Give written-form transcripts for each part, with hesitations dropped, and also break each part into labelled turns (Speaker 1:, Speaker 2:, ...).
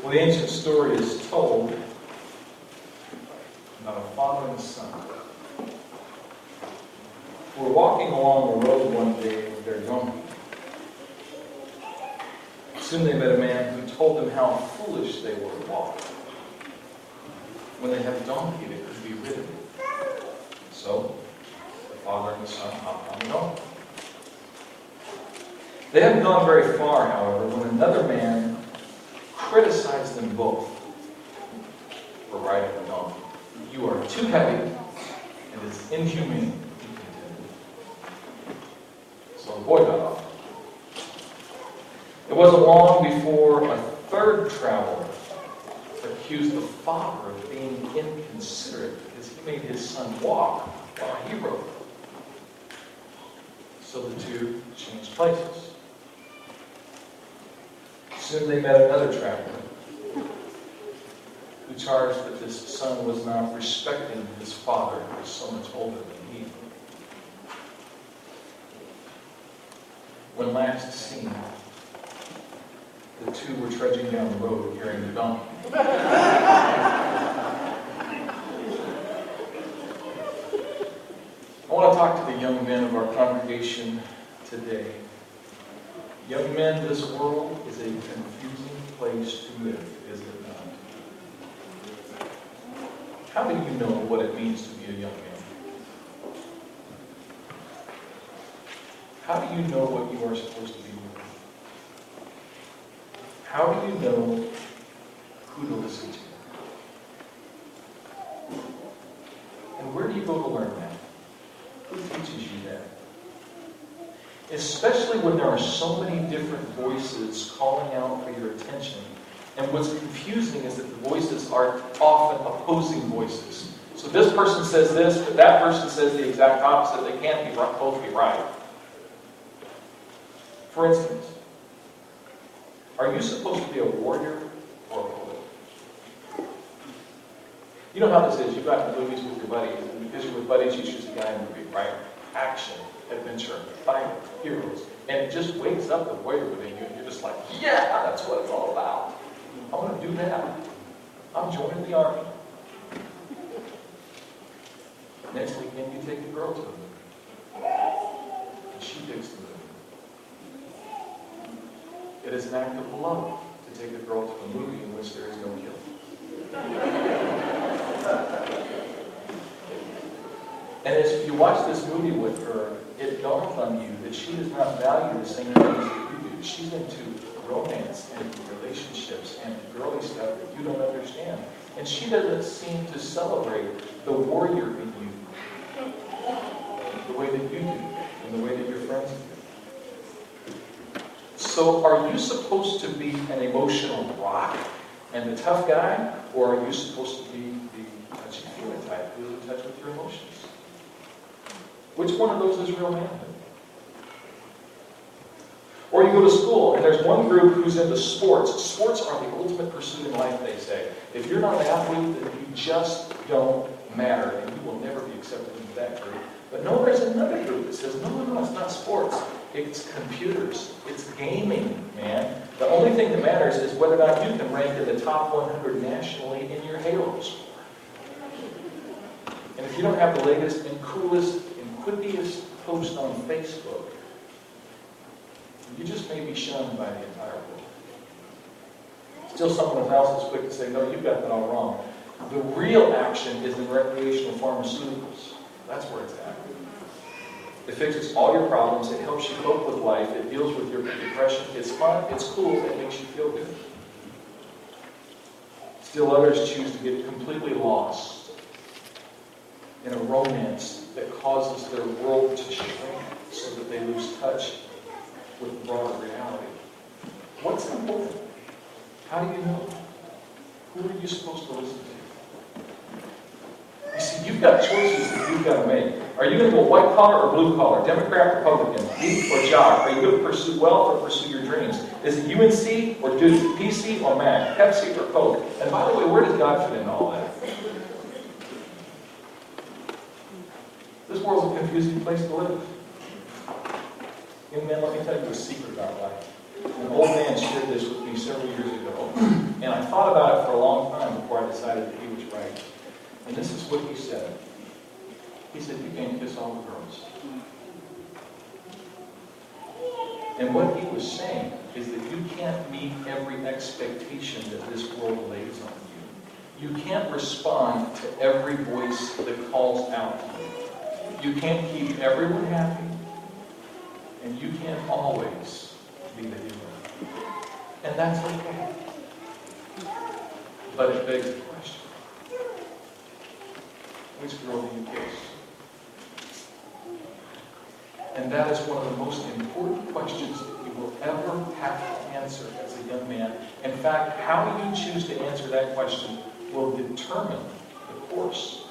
Speaker 1: Well, the ancient story is told about a father and a son who were walking along the road one day with their donkey. Soon they met a man who told them how foolish they were to walk. When they had a donkey, they could be ridden. So, the father and the son hopped on the donkey. They hadn't gone very far, however, when another man criticized them both for riding the donkey. You are too heavy, and it's inhumane. So the boy got off. It wasn't long before a third traveler accused the father of being inconsiderate because he made his son walk while he rode. So the two changed places. Soon they met another traveler who charged that this son was not respecting his father, who was so much older than he. When last seen, the two were trudging down the road carrying the donkey. I want to talk to the young men of our congregation today. Young men, this world is a confusing place to live, is it not? How do you know what it means to be a young man? How do you know what you are supposed to be doing? How do you know who to listen to? And where do you go to learn that? Who teaches you that? Especially when there are so many different voices calling out for your attention. And what's confusing is that the voices are often opposing voices. So this person says this, but that person says the exact opposite. They can't be both be right. For instance, are you supposed to be a warrior or a poet? You know how this is. You go out to movies with your buddies, and because you're with buddies, you choose a guy in the movie, right? Action, adventure, fighting, heroes. And it just wakes up the warrior within you, and you're just like, yeah, that's what it's all about. I'm going to do that. I'm joining the army. Next weekend, you take a girl to the movie. And she picks the movie. It is an act of love to take a girl to a movie in which there is no killing. And as you watch this movie with her, it dawns on you that she does not value the same things that you do. She's into romance and relationships and girly stuff that you don't understand. And she doesn't seem to celebrate the warrior in you the way that you do and the way that your friends do. So are you supposed to be an emotional rock and the tough guy, or are you supposed to be the touchy-feely type who's in touch with your emotions? Which one of those is real manhood? Or you go to school and there's one group who's into sports. Sports are the ultimate pursuit in life, they say. If you're not an athlete, then you just don't matter, and you will never be accepted into that group. But no, there's another group that says, no, it's not sports. It's computers. It's gaming, man. The only thing that matters is whether or not you can rank in the top 100 nationally in your Halo score. And if you don't have the latest and coolest and quippiest post on Facebook, you just may be shunned by the entire world. Still, someone else is quick to say, no, you've got that all wrong. The real action is in recreational pharmaceuticals. That's where it's at. It fixes all your problems. It helps you cope with life. It deals with your depression. It's fun. It's cool. It makes you feel good. Still, others choose to get completely lost in a romance that causes their world to shrink so that they lose touch with the broader reality. What's important? How do you know? Who are you supposed to listen to? You see, you've got choices that you've got to make. Are you going to go white collar or blue collar? Democrat, Republican, geek or jock? Are you going to pursue wealth or pursue your dreams? Is it UNC or Duke? PC or Mac? Pepsi or Coke? And by the way, where does God fit in all that? This world's a confusing place to live. Young man, let me tell you a secret about life. An old man shared this with me several years ago, and I thought thought about it for a long time before I decided that he was right. And this is what he said. He said, you can't kiss all the girls. And what he was saying is that you can't meet every expectation that this world lays on you. You can't respond to every voice that calls out to you. You can't keep everyone happy. And you can't always be the hero. And that's okay. But it begs the question, which girl do you kiss? And that is one of the most important questions that you will ever have to answer as a young man. In fact, how you choose to answer that question will determine the course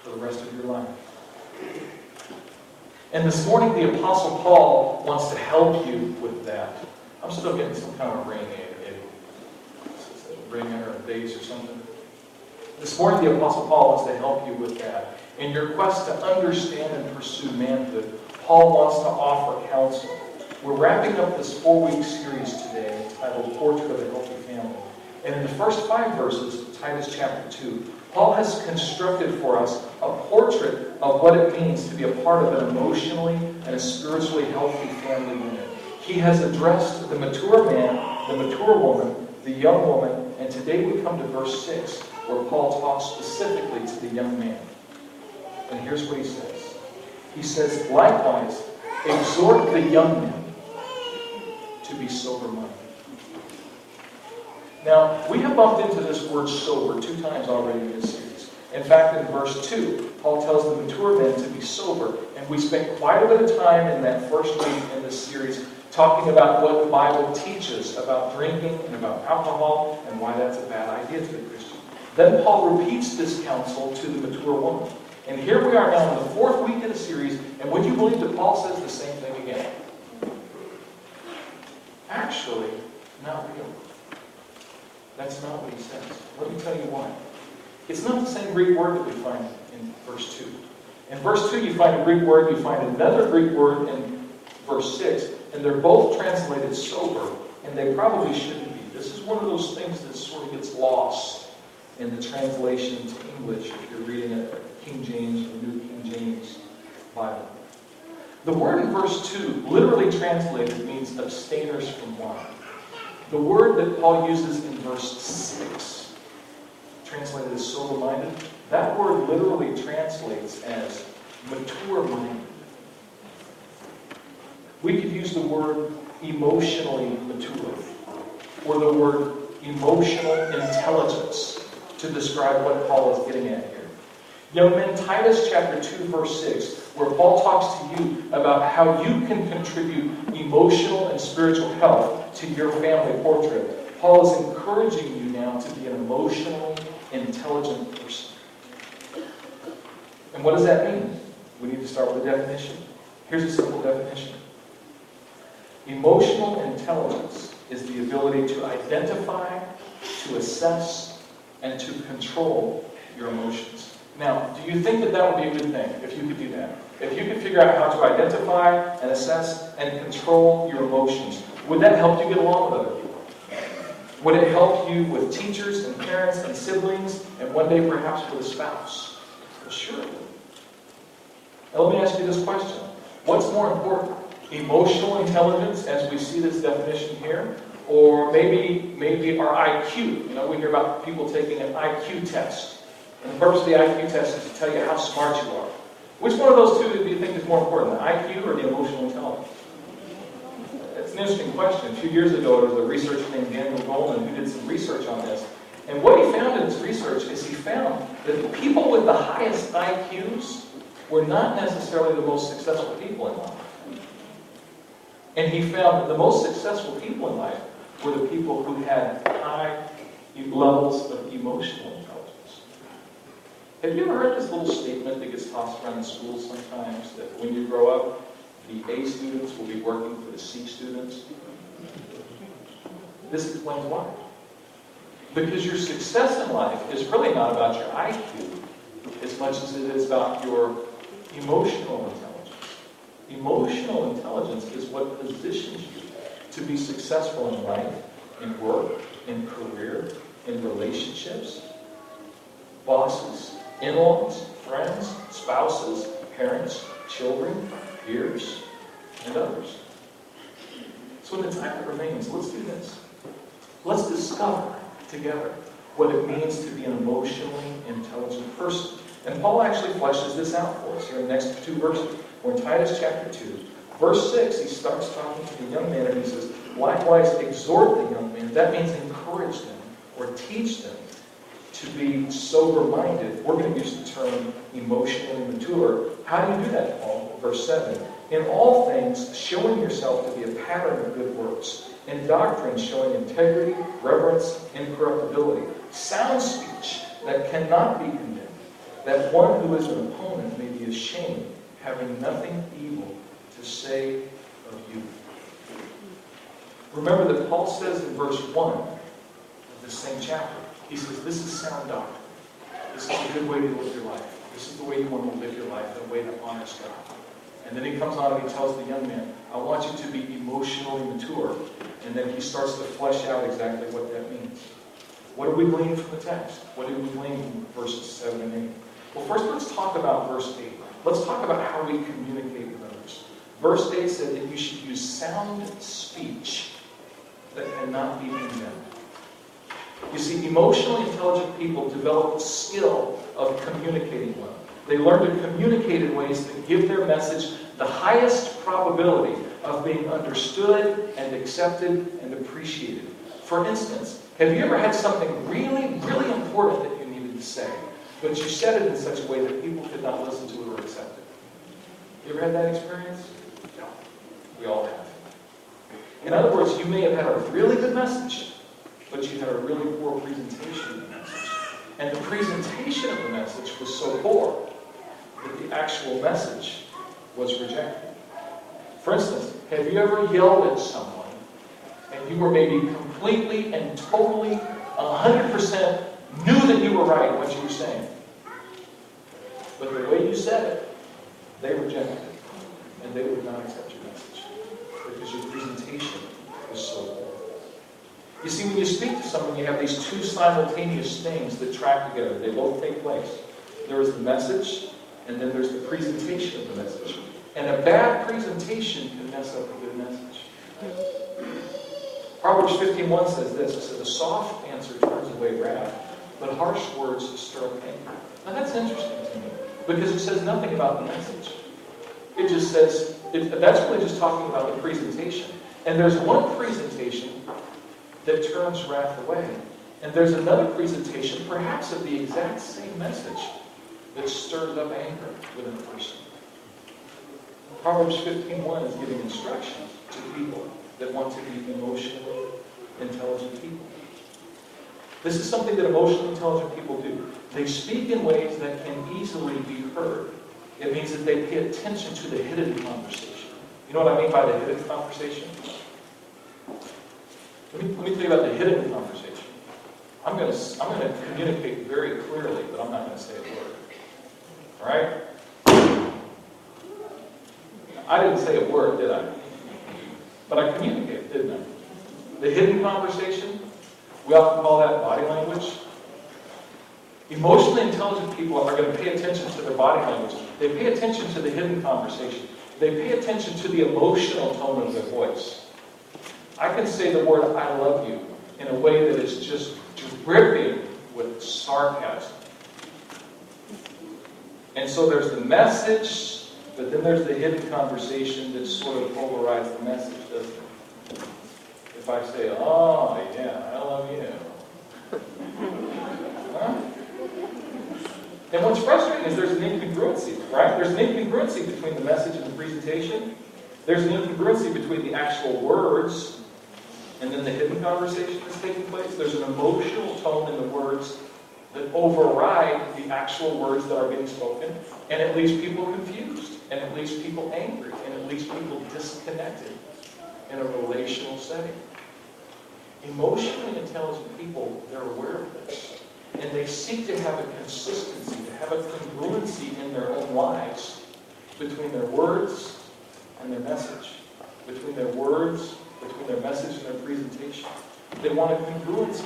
Speaker 1: for the rest of your life. And this morning, the Apostle Paul wants to help you with that. I'm still getting some kind of ring, a ring or a base or something. This morning, the Apostle Paul wants to help you with that. In your quest to understand and pursue manhood, Paul wants to offer counsel. We're wrapping up this 4-week series today entitled Portrait of a Healthy Family. And in the first 5 verses of Titus chapter 2, Paul has constructed for us a portrait of what it means to be a part of an emotionally and a spiritually healthy family unit. He has addressed the mature man, the mature woman, the young woman, and today we come to verse 6, where Paul talks specifically to the young man. And here's what he says. He says, likewise, exhort the young men to be sober-minded. Now, we have bumped into this word sober 2 times already in this series. In fact, in verse 2, Paul tells the mature men to be sober. And we spent quite a bit of time in that first week in this series talking about what the Bible teaches about drinking and about alcohol and why that's a bad idea to the Christian. Then Paul repeats this counsel to the mature woman. And here we are now in the 4th week of the series, and would you believe that Paul says the same thing again? Actually, not really. That's not what he says. Let me tell you why. It's not the same Greek word that we find in verse 2. In verse 2, you find a Greek word, you find another Greek word in verse 6, and they're both translated sober, and they probably shouldn't be. This is one of those things that sort of gets lost in the translation to English if you're reading a King James or New King James Bible. The word in verse 2, literally translated, means abstainers from wine. The word that Paul uses in verse 6, translated as sober-minded, that word literally translates as mature-minded. We could use the word emotionally mature, or the word emotional intelligence to describe what Paul is getting at here. Young men, Titus chapter 2, verse 6, where Paul talks to you about how you can contribute emotional and spiritual health to your family portrait. Paul is encouraging you now to be an emotionally intelligent person. And what does that mean? We need to start with a definition. Here's a simple definition. Emotional intelligence is the ability to identify, to assess, and to control your emotions. Now, do you think that that would be a good thing if you could do that? If you could figure out how to identify and assess and control your emotions, would that help you get along with other people? Would it help you with teachers and parents and siblings and one day perhaps with a spouse? Well, sure it would. Now let me ask you this question. What's more important? Emotional intelligence, as we see this definition here, or maybe our IQ? You know, we hear about people taking an IQ test. And the purpose of the IQ test is to tell you how smart you are. Which one of those two do you think is more important, the IQ or the emotional intelligence? It's an interesting question. A few years ago, there was a researcher named Daniel Goleman who did some research on this. And what he found in his research is he found that the people with the highest IQs were not necessarily the most successful people in life. And he found that the most successful people in life were the people who had high levels of emotional intelligence. Have you ever heard this little statement that gets tossed around in schools sometimes, that when you grow up, the A students will be working for the C students? This explains why. Because your success in life is really not about your IQ as much as it is about your emotional intelligence. Emotional intelligence is what positions you to be successful in life, in work, in career, in relationships, bosses, in-laws, friends, spouses, parents, children, peers, and others. So in the time that remains, let's do this. Let's discover together what it means to be an emotionally intelligent person. And Paul actually fleshes this out for us here in the next 2 verses. We're in Titus chapter 2. Verse 6, he starts talking to the young man and he says, likewise exhort the young man. That means encourage them or teach them to be sober-minded. We're going to use the term emotionally mature. How do you do that, Paul? Verse 7. In all things, showing yourself to be a pattern of good works. In doctrine, showing integrity, reverence, incorruptibility. Sound speech that cannot be condemned. That one who is an opponent may be ashamed, having nothing evil to say of you. Remember that Paul says in verse 1 of this same chapter, he says, this is sound doctrine. This is a good way to live your life. This is the way you want to live your life, in a way that honors God. And then he comes on and he tells the young man, I want you to be emotionally mature. And then he starts to flesh out exactly what that means. What do we glean from the text? What do we glean from verses 7 and 8? Well, first let's talk about verse 8. Let's talk about how we communicate with others. Verse 8 said that you should use sound speech that cannot be condemned. You see, emotionally intelligent people develop the skill of communicating well. They learn to communicate in ways that give their message the highest probability of being understood and accepted and appreciated. For instance, have you ever had something really, really important that you needed to say, but you said it in such a way that people could not listen to it or accept it? You ever had that experience? No. We all have. In other words, you may have had a really good message, but you had a really poor presentation of the message. And the presentation of the message was so poor that the actual message was rejected. For instance, have you ever yelled at someone and you were maybe completely and totally 100% knew that you were right in what you were saying, but the way you said it, they rejected it, and they would not accept your message because your presentation was so poor. You see, when you speak to someone, you have these two simultaneous things that track together. They both take place. There is the message, and then there's the presentation of the message. And a bad presentation can mess up a good message. Proverbs 15:1 says this. It says, a soft answer turns away wrath, but harsh words stir up anger. Now that's interesting to me, because it says nothing about the message. It just says, that's really just talking about the presentation. And there's one presentation that turns wrath away. And there's another presentation, perhaps of the exact same message, that stirs up anger within a person. Proverbs 15:1 is giving instructions to people that want to be emotionally intelligent people. This is something that emotionally intelligent people do. They speak in ways that can easily be heard. It means that they pay attention to the hidden conversation. You know what I mean by the hidden conversation? Let me tell you about the hidden conversation. I'm going to communicate very clearly, but I'm not going to say a word. All right? I didn't say a word, did I? But I communicated, didn't I? The hidden conversation, we often call that body language. Emotionally intelligent people are going to pay attention to their body language. They pay attention to the hidden conversation. They pay attention to the emotional tone of their voice. I can say the word I love you in a way that is just dripping with sarcasm. And so there's the message, but then there's the hidden conversation that sort of overrides the message, doesn't it? If I say, oh, yeah, I love you. Huh? And what's frustrating is there's an incongruency, right? There's an incongruency between the message and the presentation. There's an incongruency between the actual words and then the hidden conversation that's taking place. There's an emotional tone in the words that override the actual words that are being spoken, and it leaves people confused, and it leaves people angry, and it leaves people disconnected in a relational setting. Emotionally intelligent people, they're aware of this, and they seek to have a consistency, to have a congruency in their own lives between their words and their message, between their words, between their message and their presentation. They want a congruency.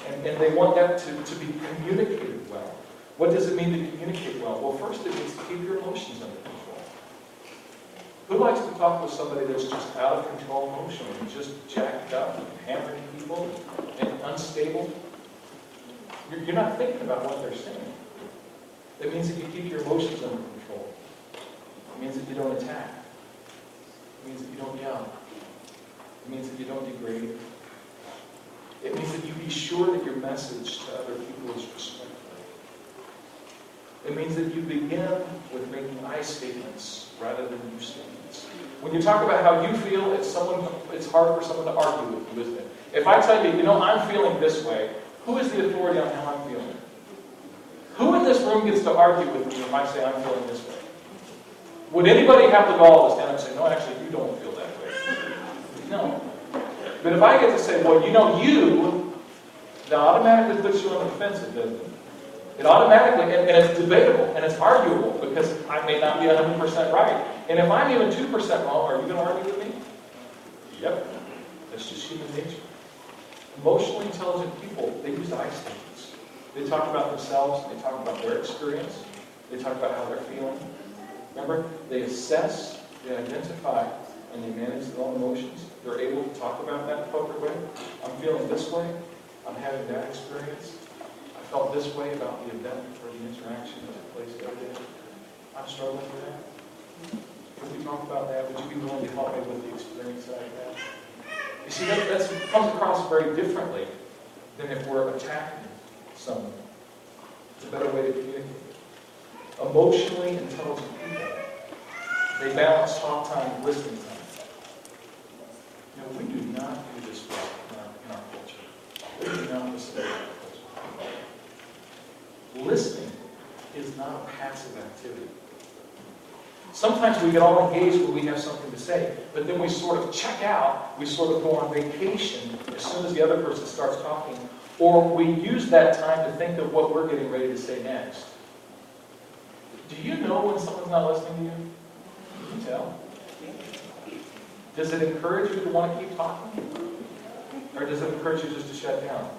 Speaker 1: And and they want that to be communicated well. What does it mean to communicate well? Well, first it means to keep your emotions under control. Who likes to talk with somebody that's just out of control emotionally, and just jacked up, and hammering people, and unstable? You're not thinking about what they're saying. It means that you keep your emotions under control. It means that you don't attack. It means that you don't yell. It means that you don't degrade. It means that you be sure that your message to other people is respectful. It means that you begin with making I statements rather than you statements. When you talk about how you feel, it's hard for someone to argue with you, isn't it? If I tell you, I'm feeling this way, who is the authority on how I'm feeling? Who in this room gets to argue with me if I say I'm feeling this way? Would anybody have the gall to stand up and say, no, actually, you don't feel that way? No. But if I get to say, well, that automatically puts you on the defensive, doesn't it? It automatically, and it's debatable, and it's arguable, because I may not be 100% right. And if I'm even 2% wrong, are you going to argue with me? Yep. That's just human nature. Emotionally intelligent people, they use I statements. They talk about themselves, they talk about their experience, they talk about how they're feeling. Remember, they assess, they identify, and they manage their own emotions. They're able to talk about that appropriate way. I'm feeling this way. I'm having that experience. I felt this way about the event or the interaction that took place the other day. I'm struggling with that. Could we talk about that? Would you be willing to help me with the experience that I had? You see, that comes across very differently than if we're attacking someone. It's a better way to communicate. Emotionally intelligent people, they balance talk time and listening time. We do not do this well in our culture. We do not listen to our culture. Listening is not a passive activity. Sometimes we get all engaged when we have something to say, but then we sort of check out, we sort of go on vacation as soon as the other person starts talking, or we use that time to think of what we're getting ready to say next. Do you know when someone's not listening to you? You can tell. Does it encourage you to want to keep talking? Or does it encourage you just to shut down?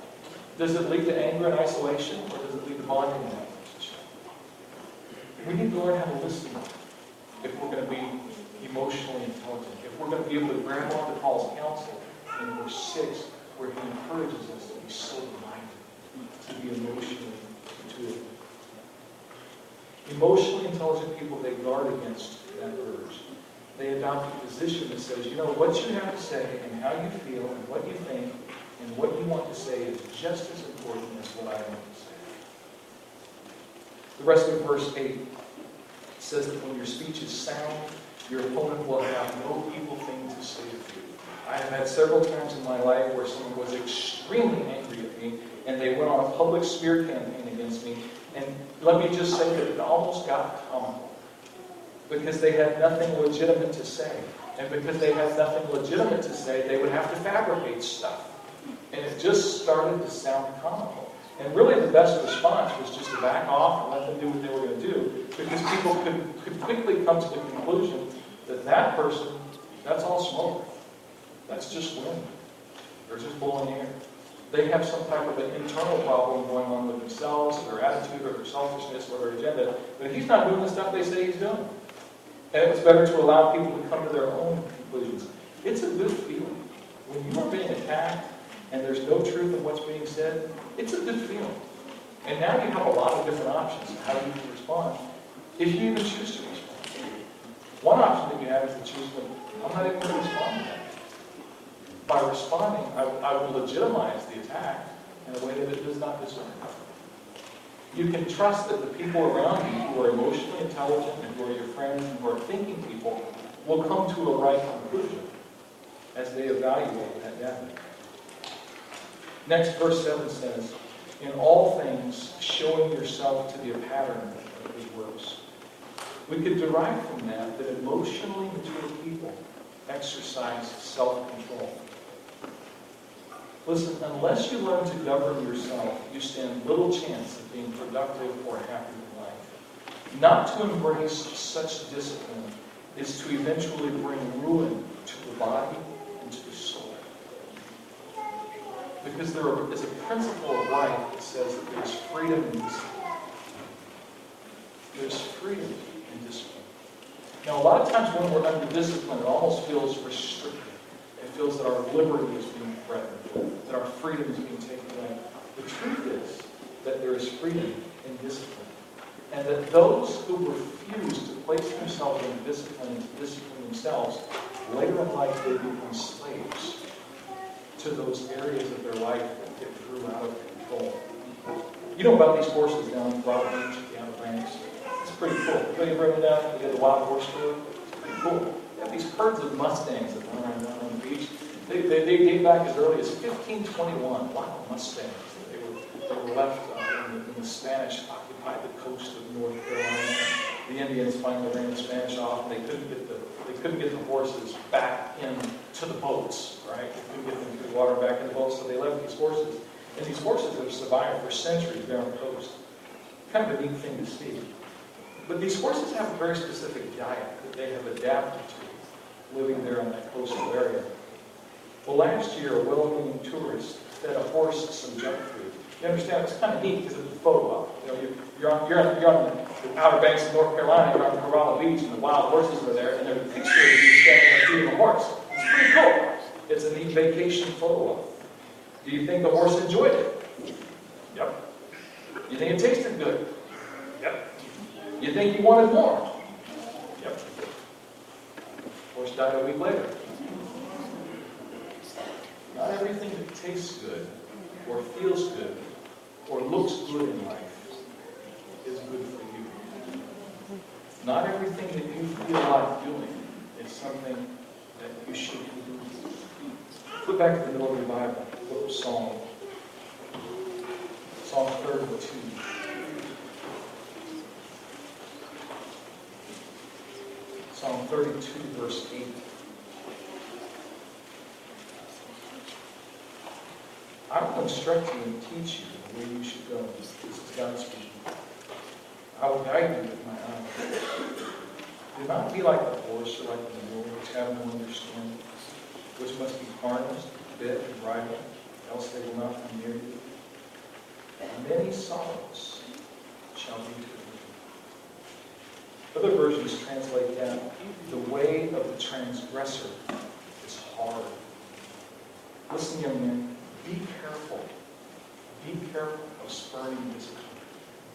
Speaker 1: Does it lead to anger and isolation, or does it lead to bonding and relationship? We need to learn how to listen if we're going to be emotionally intelligent. If we're going to be able to grab on to Paul's counsel in verse 6, where he encourages us to be sober-minded, to be emotionally intuitive. Emotionally intelligent people, they guard against that urge. They adopt a position that says, what you have to say and how you feel and what you think and what you want to say is just as important as what I want to say. The rest of verse 8 says that when your speech is sound, your opponent will have no evil thing to say to you. I have had several times in my life where someone was extremely angry at me and they went on a public smear campaign against me. And let me just say that it almost got comical. Because they had nothing legitimate to say. And because they had nothing legitimate to say, they would have to fabricate stuff. And it just started to sound comical. And really the best response was just to back off and let them do what they were going to do. Because people could quickly come to the conclusion that that person, that's all smoke. That's just wind. They're just blowing air. They have some type of an internal problem going on with themselves, or their attitude, or their selfishness, or their agenda. But if he's not doing the stuff they say he's doing. And it's better to allow people to come to their own conclusions. It's a good feeling. When you are being attacked and there's no truth in what's being said, it's a good feeling. And now you have a lot of different options of how you can respond, if you even choose to respond. One option that you have is to choose to, I'm not even going to respond to that. By responding, I will legitimize the attack in a way that it does not deserve. You can trust that the people around you who are emotionally intelligent and who are your friends and who are thinking people will come to a right conclusion as they evaluate that data. Next, verse 7 says, in all things, showing yourself to be a pattern of his works. We could derive from that emotionally mature people exercise self-control. Listen, unless you learn to govern yourself, you stand little chance of being productive or happy in life. Not to embrace such discipline is to eventually bring ruin to the body and to the soul. Because there is a principle of life, it says that there's freedom in discipline. There's freedom in discipline. Now, a lot of times when we're under discipline, it almost feels restrictive. It feels that our liberty is being threatened, that our freedom is being taken away. The truth is that there is freedom in discipline. And that those who refuse to place themselves in discipline and to discipline themselves, later in life they become slaves to those areas of their life that get grew out of control. You know about these horses down in Raleigh Beach, the Outer Banks? It's pretty cool. Anybody ever been down? They got the wild horse tour. It's pretty cool. They have these herds of Mustangs that run around down on the beach. They date back as early as 1521. Wild Mustangs. They were left in the Spanish occupied the coast of North Carolina. The Indians finally ran the Spanish off, and they couldn't get the horses back into the boats, right? They couldn't get them through the water back in the boats, so they left these horses. And these horses have survived for centuries there on the coast. Kind of a neat thing to see. But these horses have a very specific diet that they have adapted to, living there in that coastal area. Well, last year, a well-meaning tourist fed a horse some junk food. You understand? It's kind of neat because it's a photo op. You know, you're on the Outer Banks of North Carolina, you're on Raleigh Beach, and the wild horses are there, and there's a picture of you standing there feeding a horse. It's pretty cool. It's a neat vacation photo op. Do you think the horse enjoyed it? Yep. You think it tasted good? Yep. You think he wanted more? Yep. Horse died a week later. Not everything that tastes good, or feels good, or looks good in life is good for you. Not everything that you feel like doing is something that you should be doing. Flip back to the middle of your Bible. Book of Psalm. Psalm 32. Psalm 32, verse 8. I will instruct you and teach you the way you should go. This is God's speaking. I will guide you with my eye. Do not be like the horse or like the mule, which have no understanding, which must be harnessed, bit, and bridled, else they will not come near you. Many sorrows shall be to you. Other versions translate that the way of the transgressor is hard. Listen, young men, be careful. Be careful of spurning discipline.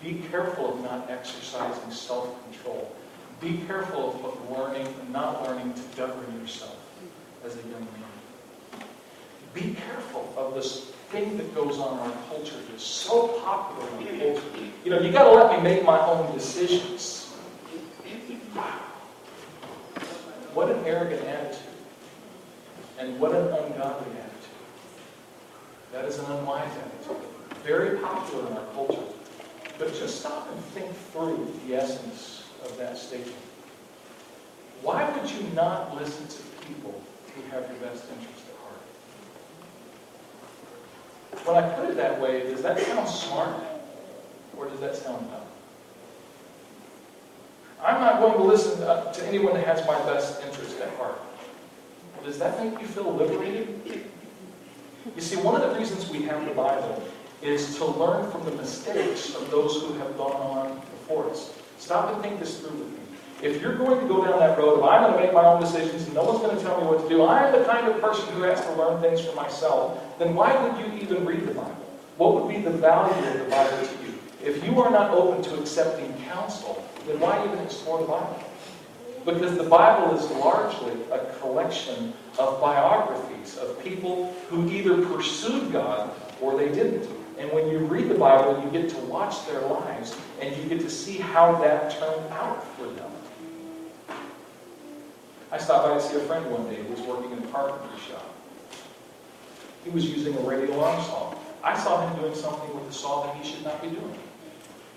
Speaker 1: Be careful of not exercising self-control. Be careful of not learning to govern yourself as a young man. Be careful of this thing that goes on in our culture that's so popular in our culture. You know, you got to let me make my own decisions. Wow. What an arrogant attitude. And what an ungodly attitude. That is an unwise attitude. Very popular in our culture. But just stop and think through the essence of that statement. Why would you not listen to people who have your best interest at heart? When I put it that way, does that sound smart? Or does that sound dumb? I'm not going to listen to anyone that has my best interest at heart. Does that make you feel liberated? You see, one of the reasons we have the Bible is to learn from the mistakes of those who have gone on before us. Stop and think this through with me. If you're going to go down that road of I'm going to make my own decisions and no one's going to tell me what to do, I am the kind of person who has to learn things for myself, then why would you even read the Bible? What would be the value of the Bible to you? If you are not open to accepting counsel, then why even explore the Bible? Because the Bible is largely a collection of biographies of people who either pursued God or they didn't. And when you read the Bible, you get to watch their lives and you get to see how that turned out for them. I stopped by to see a friend one day who was working in a carpentry shop. He was using a radial arm saw. I saw him doing something with the saw that he should not be doing.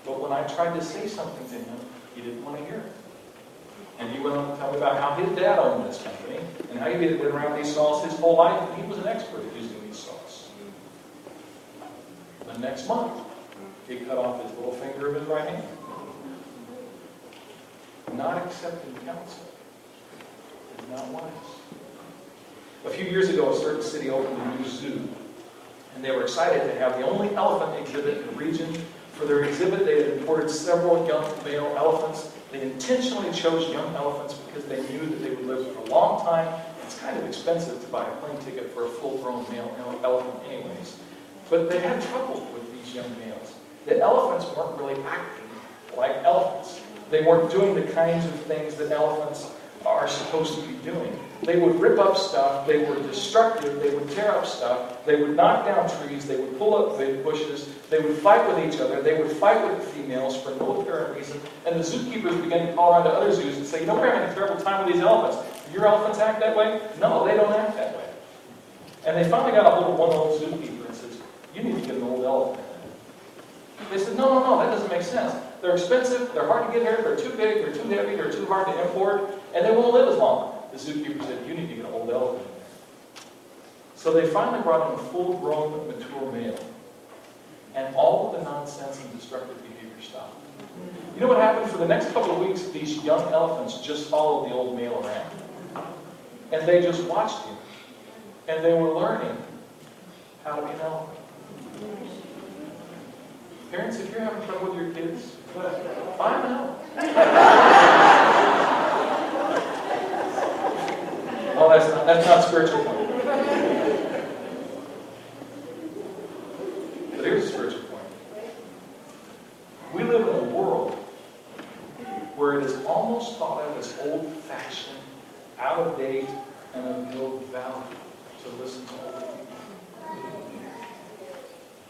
Speaker 1: But when I tried to say something to him, he didn't want to hear it. And he went on to tell me about how his dad owned this company and how he had been around these saws his whole life, and he was an expert at using these saws. The next month, he cut off his little finger of his right hand. Not accepting counsel is not wise. A few years ago, a certain city opened a new zoo. And they were excited to have the only elephant exhibit in the region. For their exhibit, they had imported several young male elephants. They intentionally chose young elephants because they knew that they would live for a long time. It's kind of expensive to buy a plane ticket for a full-grown male elephant anyways. But they had trouble with these young males. The elephants weren't really acting like elephants. They weren't doing the kinds of things that elephants are supposed to be doing. They would rip up stuff, they were destructive, they would tear up stuff, they would knock down trees, they would pull up big bushes, they would fight with each other, they would fight with the females for no apparent reason, and the zookeepers began to call around to other zoos and say, we're having a terrible time with these elephants. Do your elephants act that way? No, they don't act that way. And they finally got a hold of one old zookeeper and says, you need to get an old elephant. They said, no, that doesn't make sense. They're expensive, they're hard to get here, they're too big, they're too heavy, they're too hard to import, and they won't live as long. The zookeeper said, you need to get an old elephant. So they finally brought in a full-grown, mature male. And all of the nonsense and destructive behavior stopped. You know what happened? For the next couple of weeks, these young elephants just followed the old male around. And they just watched him. And they were learning how to be an elephant. Parents, if you're having trouble with your kids, find out. Oh, that's not spiritual point. But here's a spiritual point. We live in a world where it is almost thought of as old-fashioned, out of date, and of no value to listen to older people.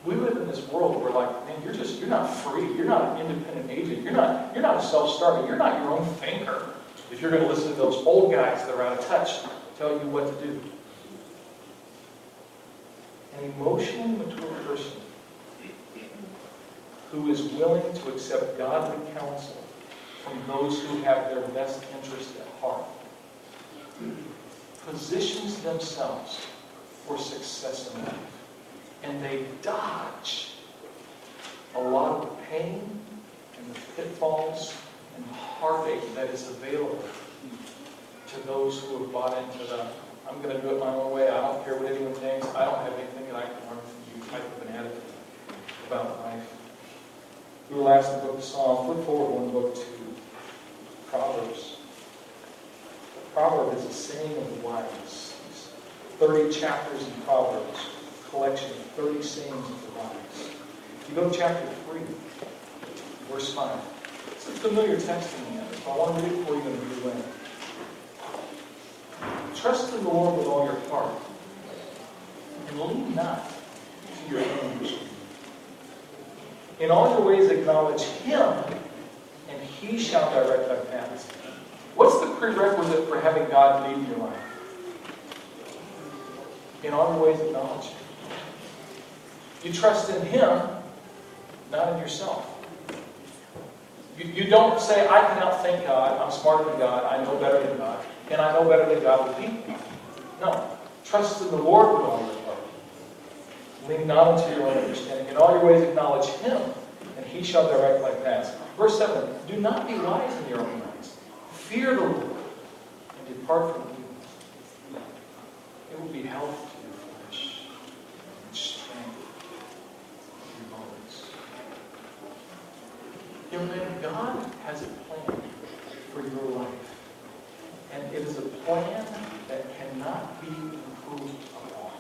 Speaker 1: We live in this world where, man, you're not free. You're not an independent agent. You're not a self-starter. You're not your own thinker. If you're going to listen to those old guys that are out of touch tell you what to do. An emotionally mature person who is willing to accept godly counsel from those who have their best interest at heart positions themselves for success in life. And they dodge a lot of the pain and the pitfalls and the heartache that is available to those who have bought into the, I'm going to do it my own way, I don't care what anyone thinks, I don't have anything that I can learn from you type of an attitude about life. We were last in the book of Psalms. Flip forward one book to Proverbs. A proverb is a saying of the wise. 30 chapters in Proverbs. Collection of 30 sayings of the wise. If you go to chapter 3, verse 5. It's a familiar text to me, so I want to read it for you and read it in. Trust in the Lord with all your heart, and lean not to your own understanding. In all your ways acknowledge Him, and He shall direct thy paths. What's the prerequisite for having God lead your life? In all your ways acknowledge Him. You trust in Him, not in yourself. You don't say, I can outthink God, I'm smarter than God, I know better than God, and I know better than God will lead me. No. Trust in the Lord with all your heart. Lean not unto your own understanding. In all your ways acknowledge Him, and He shall direct thy paths. Verse 7, do not be wise in your own eyes. Fear the Lord, and depart from evil. It will be health to your flesh, and strength to your bones. Young man, God has a plan for your life. And it is a plan that cannot be improved upon.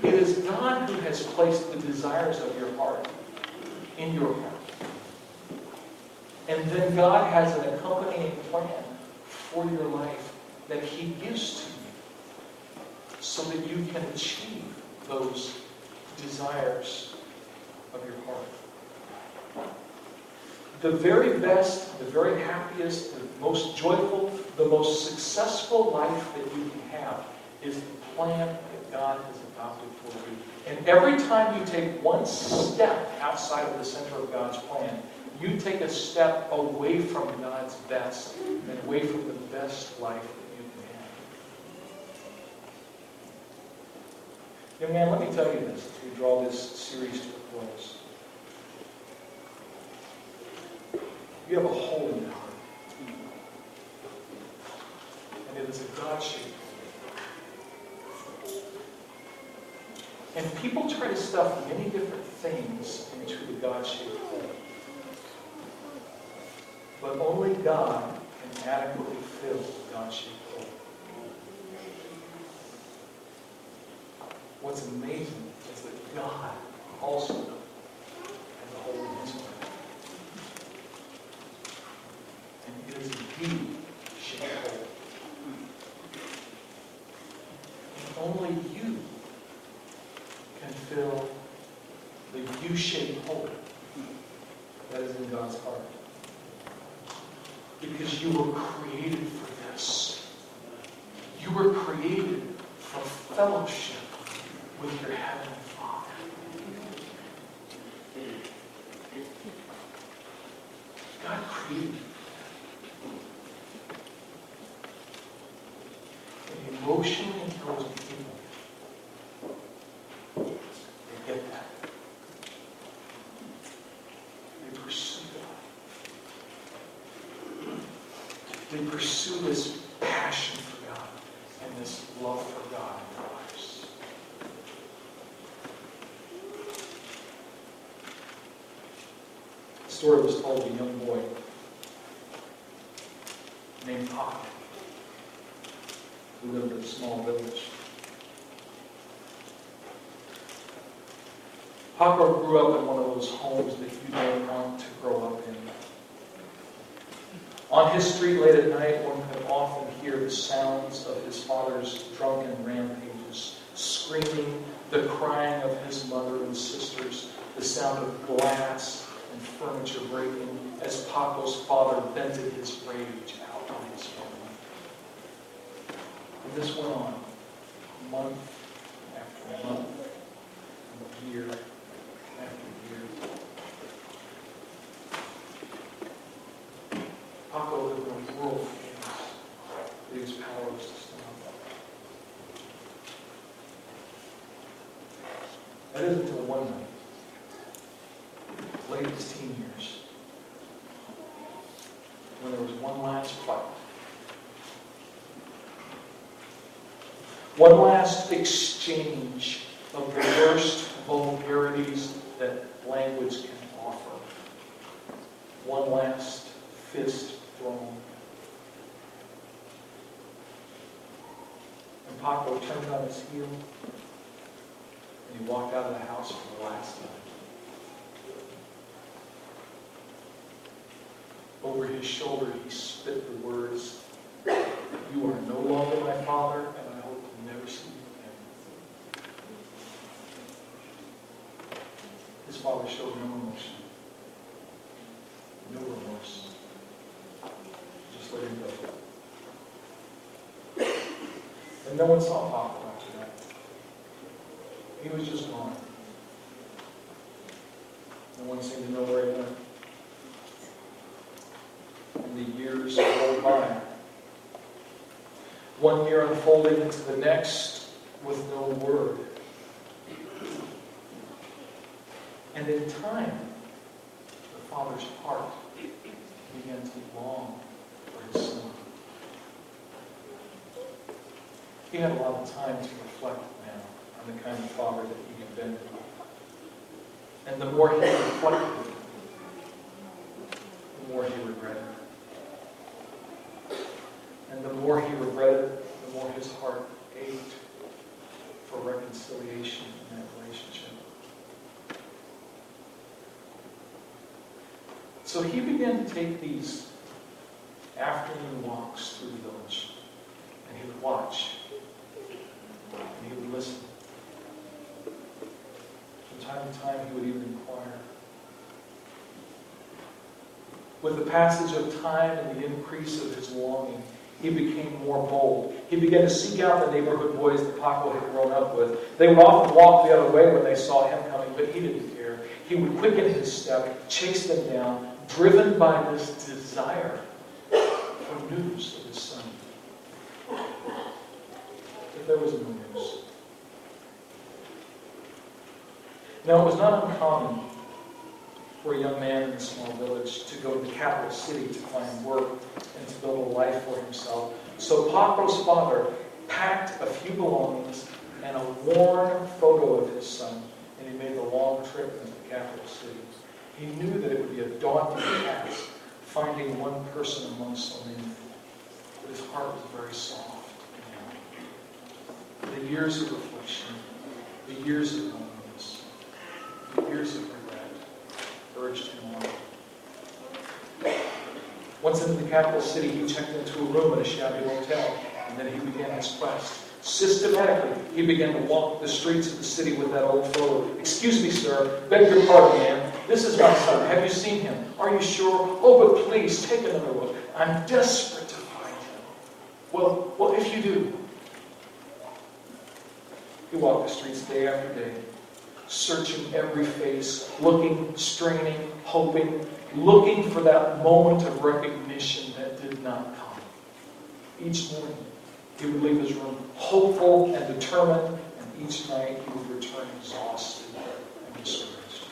Speaker 1: It is God who has placed the desires of your heart in your heart. And then God has an accompanying plan for your life that He gives to you so that you can achieve those desires of your heart. The very best, the very happiest, the most joyful, the most successful life that you can have is the plan that God has adopted for you. And every time you take one step outside of the center of God's plan, you take a step away from God's best and away from the best life that you can have. Young man, let me tell you this as we draw this series to a close. You have a hole in your heart. And it is a God-shaped hole. And people try to stuff many different things into the God-shaped hole. But only God can adequately fill the God-shaped hole. What's amazing is that God also has a hole in His heart. And it is a U-shaped hole. And only you can fill the U-shaped hole that is in God's heart. Because you were created for this. You were created for fellowship with your Heavenly Father. God created you. And emotionally intelligent people, they get that. They pursue God. They pursue this passion for God and this love for God in their lives. The story was told of a young boy named Paco, who lived in a small village. Paco grew up in one of those homes that you don't want to grow up in. On his street late at night, one could often hear the sounds of his father's drunken rampages, screaming, the crying of his mother and sisters, the sound of glass and furniture breaking as Paco's father vented his rage out on his family. And this went on month after month, and year after year. Paco lived in a world of chaos that he was powerless to stop. That isn't until one night, late in his teen years, when there was one last fight. One last exchange of the worst vulgarities that language can offer. One last fist thrown. And Paco turned on his heel and he walked out of the house for the last time. Over his shoulder he spit the words, "You are no longer my father, and I hope to never see you again." His father showed no emotion, no remorse. Just let him go. And no one saw Paco after that. He was just gone. No one seemed to know where he went. And the years rolled by. One year unfolding into the next with no word. And in time, the father's heart began to long for his son. He had a lot of time to reflect now on the kind of father that he had been. And the more he reflected, the more he regretted. And the more he regretted, the more his heart ached for reconciliation in that relationship. So he began to take these afternoon walks through the village. And he would watch. And he would listen. From time to time, he would even inquire. With the passage of time and the increase of his longing, he became more bold. He began to seek out the neighborhood boys that Paco had grown up with. They would often walk the other way when they saw him coming, but he didn't care. He would quicken his step, chase them down, driven by this desire for news of his son. But there was no news. Now, it was not uncommon for a young man in a small village to go to the capital city to find work and to build a life for himself. So Paco's father packed a few belongings and a worn photo of his son, and he made the long trip into the capital city. He knew that it would be a daunting task finding one person among so many, but his heart was very soft. The years of reflection, the years of loneliness, the years of regret urged him on. Once into the capital city, he checked into a room at a shabby hotel, and then he began his quest. Systematically, he began to walk the streets of the city with that old photo. "Excuse me, sir. Beg your pardon, ma'am. This is my son. Have you seen him? Are you sure? Oh, but please, take another look. I'm desperate to find him." Well, if you do. He walked the streets day after day, searching every face, looking, straining, hoping, looking for that moment of recognition that did not come. Each morning, he would leave his room hopeful and determined, and each night he would return exhausted and discouraged.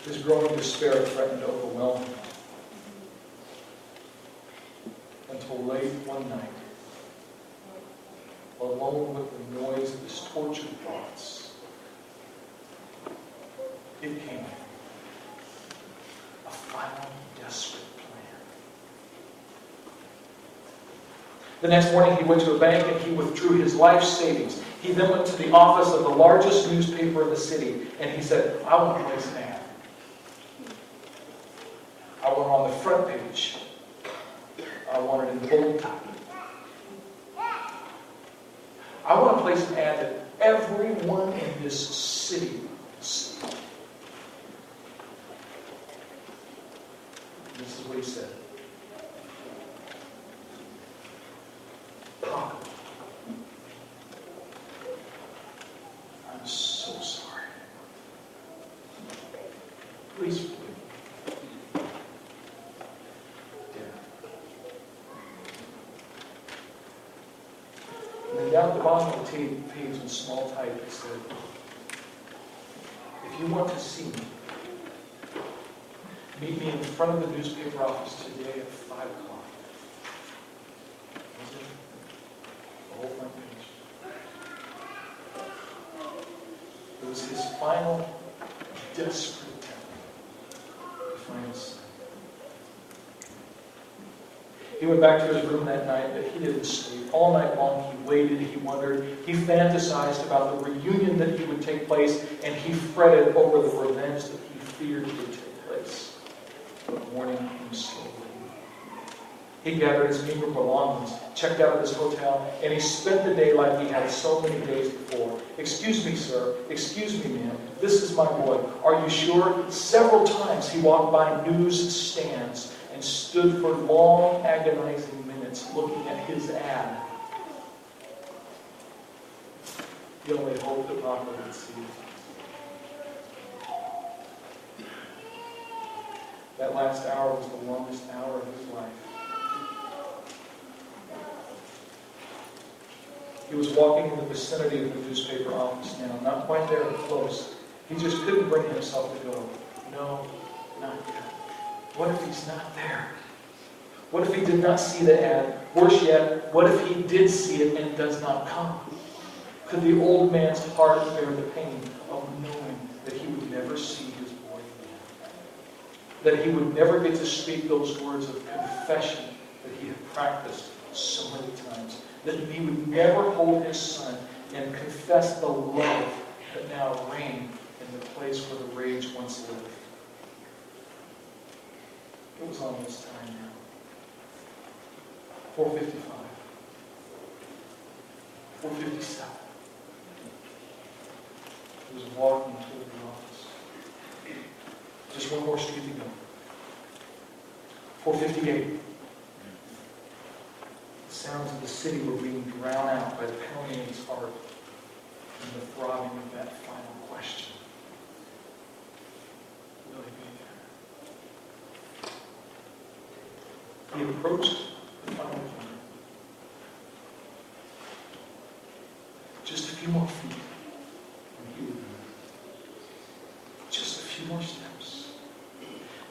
Speaker 1: His growing despair threatened to overwhelm him until late one night, alone with the noise of his tortured thoughts, it came. A final, desperate plan. The next morning he went to a bank and he withdrew his life savings. He then went to the office of the largest newspaper in the city and he said, "I want to place an ad. I want it on the front page. I want it in bold type. I want to place an ad that everyone in this city will see." This is what he said. "Papa, I'm so sorry. Please forgive me. Dear." And then down at the bottom of the page in small type, it said, "If you want to see me, meet me in front of the newspaper office today at 5 o'clock. Was it? The whole front page. It was his final, desperate attempt to find his son. He went back to his room that night, but he didn't sleep. All night long he waited, he wondered, he fantasized about the reunion that he would take place, and he fretted over the revenge that he feared would take place. But morning came slowly. He gathered his meager belongings, checked out of his hotel, and he spent the day like he had so many days before. "Excuse me, sir. Excuse me, ma'am. This is my boy. Are you sure?" Several times he walked by news stands and stood for long, agonizing minutes looking at his ad. He only hoped that Papa would see it. That last hour was the longest hour of his life. He was walking in the vicinity of the newspaper office now, not quite there but close. He just couldn't bring himself to go. No, not yet. What if he's not there? What if he did not see the ad? Worse yet, what if he did see it and does not come? Could the old man's heart bear the pain of knowing that he would never see his boy again? That he would never get to speak those words of confession that he had practiced so many times? That he would never hold his son and confess the love that now reigned in the place where the rage once lived? It was almost time now. 4:55. 4:57. He was walking toward the office. Just one more street to go. 4:58. The sounds of the city were being drowned out by the pounding of his heart and the throbbing of that final question. Will he be there? He approached the final point. Just a few more feet, and he would be there. Just a few more steps.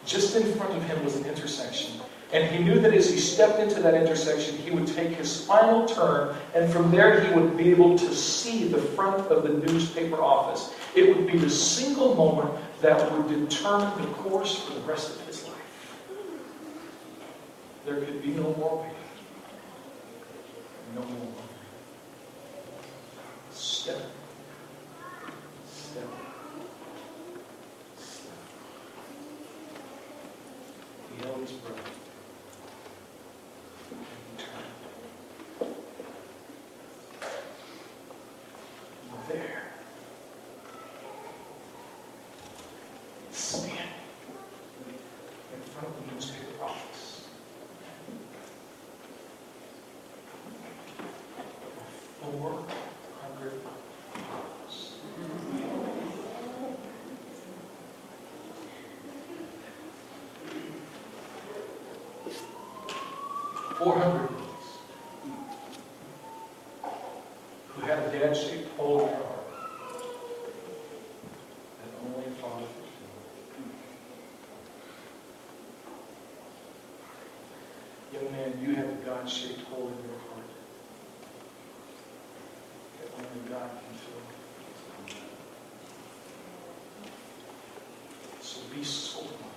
Speaker 1: Just in front of him was an intersection. And he knew that as he stepped into that intersection, he would take his final turn, and from there he would be able to see the front of the newspaper office. It would be the single moment that would determine the course for the rest of his life. There could be no more waiting. No more waiting. Step. Step. Step. He held his breath. There, standing in front of the newspaper office, 400 miles. 400 miles. Who had a dad-shaped hole in her heart that only a father could fill. Young man, you have a God-shaped hole in your heart that only God can fill. So be sober.